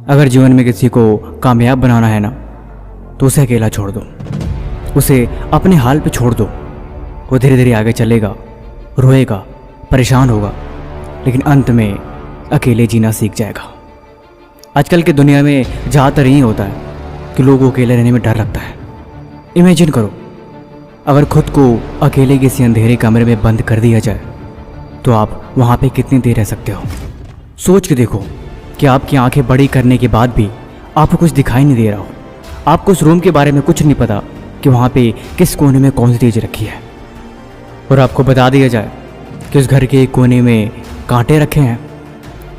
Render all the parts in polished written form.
अगर जीवन में किसी को कामयाब बनाना है ना, तो उसे अकेला छोड़ दो, उसे अपने हाल पे छोड़ दो। वो धीरे धीरे आगे चलेगा, रोएगा, परेशान होगा, लेकिन अंत में अकेले जीना सीख जाएगा। आजकल की दुनिया में ज़्यादातर यही होता है कि लोगों को अकेले रहने में डर लगता है। इमेजिन करो, अगर खुद को अकेले किसी अंधेरे कमरे में बंद कर दिया जाए तो आप वहाँ पे कितनी देर रह सकते हो। सोच के देखो कि आपकी आंखें बड़ी करने के बाद भी आपको कुछ दिखाई नहीं दे रहा हो। आपको उस रूम के बारे में कुछ नहीं पता कि वहाँ पे किस कोने में कौन सी चीज़ रखी है, और आपको बता दिया जाए कि उस घर के एक कोने में कांटे रखे हैं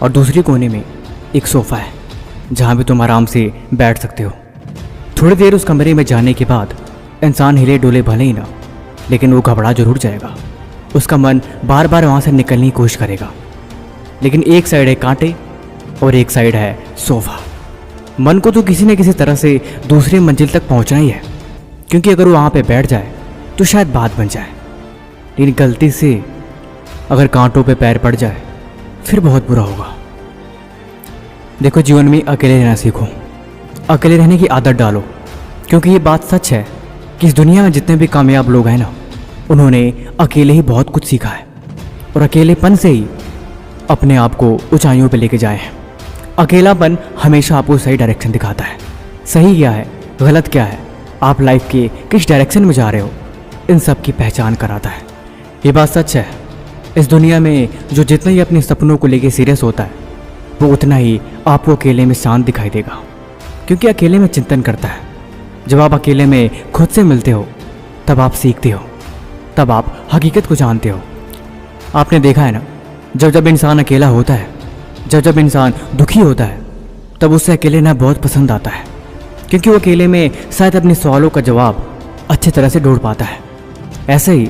और दूसरे कोने में एक सोफ़ा है जहाँ भी तुम आराम से बैठ सकते हो। थोड़ी देर उस कमरे में जाने के बाद इंसान हिले डोले भले ही ना, लेकिन वो घबरा जरूर जाएगा। उसका मन बार बार वहाँ से निकलने की कोशिश करेगा, लेकिन एक साइड है कांटे और एक साइड है सोफ़ा। मन को तो किसी न किसी तरह से दूसरी मंजिल तक पहुँचना ही है, क्योंकि अगर वो वहाँ पे बैठ जाए तो शायद बात बन जाए, लेकिन गलती से अगर कांटों पे पैर पड़ जाए फिर बहुत बुरा होगा। देखो, जीवन में अकेले रहना सीखो, अकेले रहने की आदत डालो, क्योंकि ये बात सच है कि इस दुनिया में जितने भी कामयाब लोग हैं ना, उन्होंने अकेले ही बहुत कुछ सीखा है और अकेलेपन से ही अपने आप को ऊंचाइयों पे लेके जाए हैं। अकेलापन हमेशा आपको सही डायरेक्शन दिखाता है। सही क्या है, गलत क्या है, आप लाइफ के किस डायरेक्शन में जा रहे हो, इन सब की पहचान कराता है। ये बात सच है, इस दुनिया में जो जितना ही अपने सपनों को लेके सीरियस होता है, वो उतना ही आपको अकेले में शांत दिखाई देगा, क्योंकि अकेले में चिंतन करता है। जब आप अकेले में खुद से मिलते हो तब आप सीखते हो, तब आप हकीकत को जानते हो। आपने देखा है ना, जब जब इंसान अकेला होता है, जब जब इंसान दुखी होता है, तब उसे अकेले रहना बहुत पसंद आता है, क्योंकि वो अकेले में शायद अपने सवालों का जवाब अच्छी तरह से ढूंढ पाता है। ऐसे ही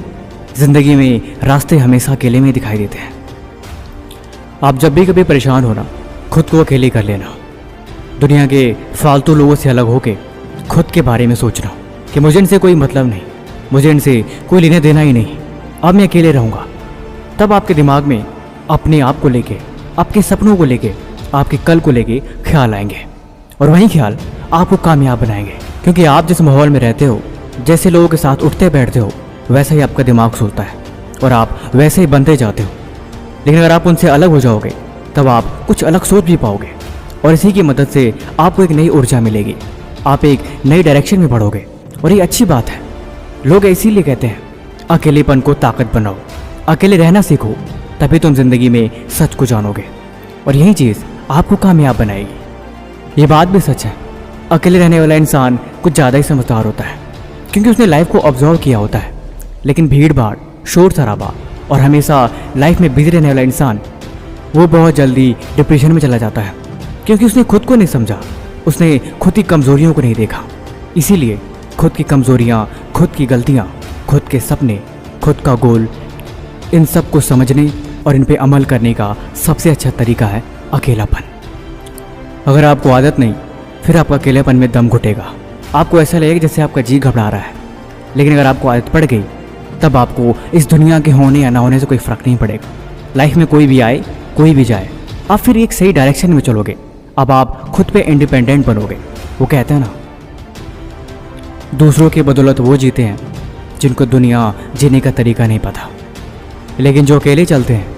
ज़िंदगी में रास्ते हमेशा अकेले में दिखाई देते हैं। आप जब भी कभी परेशान हो ना, खुद को अकेले कर लेना। दुनिया के फालतू लोगों से अलग होके खुद के बारे में सोचना कि मुझे इनसे कोई मतलब नहीं, मुझे इनसे कोई लेने देना ही नहीं, अब मैं अकेले रहूँगा। तब आपके दिमाग में अपने आप को लेके, आपके सपनों को लेके, आपके कल को लेके ख्याल आएंगे, और वही ख्याल आपको कामयाब बनाएंगे। क्योंकि आप जिस माहौल में रहते हो, जैसे लोगों के साथ उठते बैठते हो, वैसा ही आपका दिमाग सोचता है और आप वैसे ही बनते जाते हो। लेकिन अगर आप उनसे अलग हो जाओगे तब आप कुछ अलग सोच भी पाओगे, और इसी की मदद से आपको एक नई ऊर्जा मिलेगी, आप एक नई डायरेक्शन में बढ़ोगे, और ये अच्छी बात है। लोग इसीलिए कहते हैं अकेलेपन को ताकत बनाओ, अकेले रहना सीखो, तभी तुम जिंदगी में सच को जानोगे, और यही चीज़ आपको कामयाब बनाएगी। ये बात भी सच है, अकेले रहने वाला इंसान कुछ ज़्यादा ही समझदार होता है, क्योंकि उसने लाइफ को ऑब्जर्व किया होता है। लेकिन भीड़ भाड़, शोर शराबा और हमेशा लाइफ में बिजी रहने वाला इंसान, वो बहुत जल्दी डिप्रेशन में चला जाता है, क्योंकि उसने खुद को नहीं समझा, उसने खुद की कमज़ोरियों को नहीं देखा। इसीलिए खुद की कमज़ोरियाँ, खुद की गलतियाँ, खुद के सपने, खुद का गोल, इन सब को समझने और इन पे अमल करने का सबसे अच्छा तरीका है अकेलापन। अगर आपको आदत नहीं, फिर आपका अकेलेपन में दम घुटेगा, आपको ऐसा लगेगा जैसे आपका जी घबरा रहा है। लेकिन अगर आपको आदत पड़ गई, तब आपको इस दुनिया के होने या ना होने से कोई फ़र्क नहीं पड़ेगा। लाइफ में कोई भी आए, कोई भी जाए, आप फिर एक सही डायरेक्शन में चलोगे। अब आप खुद पे इंडिपेंडेंट बनोगे। वो कहते हैं ना, दूसरों की बदौलत वो जीते हैं जिनको दुनिया जीने का तरीका नहीं पता, लेकिन जो अकेले चलते हैं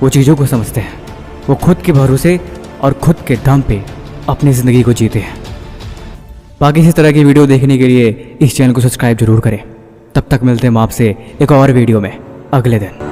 वो चीज़ों को समझते हैं। वो खुद के भरोसे और खुद के दम पे अपनी ज़िंदगी को जीते हैं। बाकी इसी तरह की वीडियो देखने के लिए इस चैनल को सब्सक्राइब जरूर करें। तब तक मिलते हैं हम आपसे एक और वीडियो में अगले दिन।